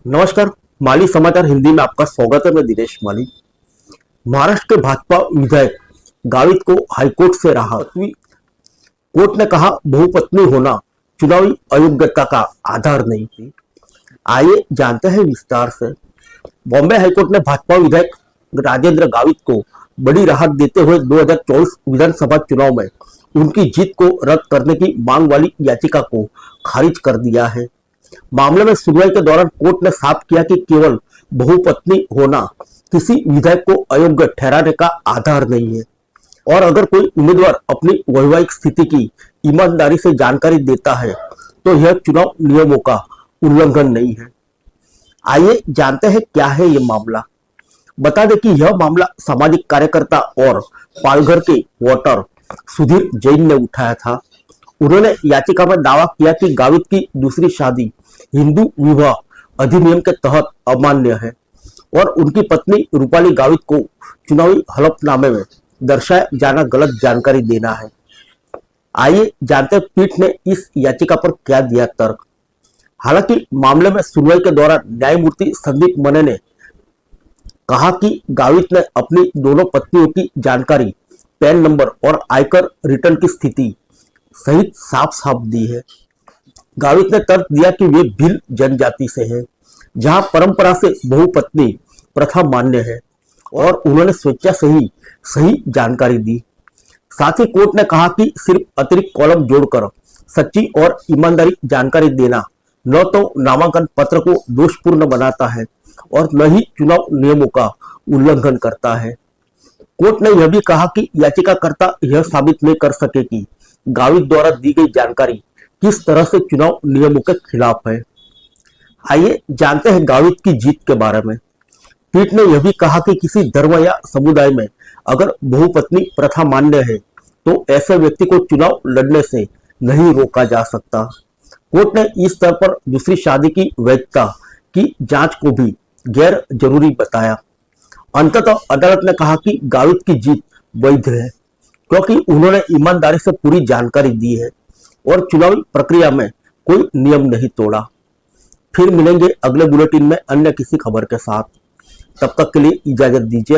नमस्कार। माली समाचार हिंदी में आपका स्वागत है। मैं दिनेश माली। महाराष्ट्र के भाजपा विधायक गावित को हाईकोर्ट से राहत। कोर्ट ने कहा बहुपत्नी होना चुनावी अयोग्यता का आधार नहीं थी। आइए जानते हैं विस्तार से। बॉम्बे हाईकोर्ट ने भाजपा विधायक राजेंद्र गावित को बड़ी राहत देते हुए 2024 विधानसभा चुनाव में उनकी जीत को रद्द करने की मांग वाली याचिका को खारिज कर दिया है। मामले में सुनवाई के दौरान कोर्ट ने साफ किया कि केवल बहुपत्नी होना किसी विधायक को अयोग्य ठहराने का आधार नहीं है और अगर कोई उम्मीदवार अपनी वैवाहिक स्थिति की ईमानदारी से जानकारी देता है तो यह चुनाव नियमों का उल्लंघन नहीं है। आइए जानते हैं क्या है यह मामला। बता दें कि यह मामला सामाजिक कार्यकर्ता और पालघर के वोटर सुधीर जैन ने उठाया था। उन्होंने याचिका में दावा किया कि गावित की दूसरी शादी हिंदू विवाह अधिनियम के तहत अमान्य है और उनकी पत्नी रूपाली गावित को चुनावी हलफनामे में दर्शाया जाना गलत जानकारी देना है। आइए जानते हैं पीठ ने इस याचिका पर क्या दिया तर्क। हालांकि मामले में सुनवाई के दौरान न्यायमूर्ति संदीप मने ने कहा कि गावित ने अपनी दोनों पत्नियों की जानकारी, पैन नंबर और आयकर रिटर्न की स्थिति सहित साफ साफ दी है। गावित ने तर्क दिया कि वे भील जनजाति से हैं, जहां परंपरा से बहुपत्नी प्रथा मान्य है और उन्होंने स्वेच्छा से ही सही जानकारी दी। साथ ही कोर्ट ने कहा कि सिर्फ अतिरिक्त कॉलम जोड़कर सच्ची और ईमानदारी जानकारी देना न तो नामांकन पत्र को दोषपूर्ण बनाता है और न ही चुनाव नियमों का उल्लंघन करता है। कोर्ट ने यह भी कहा कि याचिकाकर्ता यह साबित नहीं कर सके कि गावित द्वारा दी गई जानकारी किस तरह से चुनाव नियमों के खिलाफ है। आइए जानते हैं गावित की जीत के बारे में। पीठ ने यह भी कहा कि किसी धर्म या समुदाय में अगर बहुपत्नी प्रथा मान्य है तो ऐसे व्यक्ति को चुनाव लड़ने से नहीं रोका जा सकता। कोर्ट ने इस स्तर पर दूसरी शादी की वैधता की जांच को भी गैर जरूरी बताया। अंततः अदालत ने कहा कि गावित की जीत वैध है क्योंकि उन्होंने ईमानदारी से पूरी जानकारी दी है और चुनावी प्रक्रिया में कोई नियम नहीं तोड़ा। फिर मिलेंगे अगले बुलेटिन में अन्य किसी खबर के साथ। तब तक के लिए इजाजत दीजिए।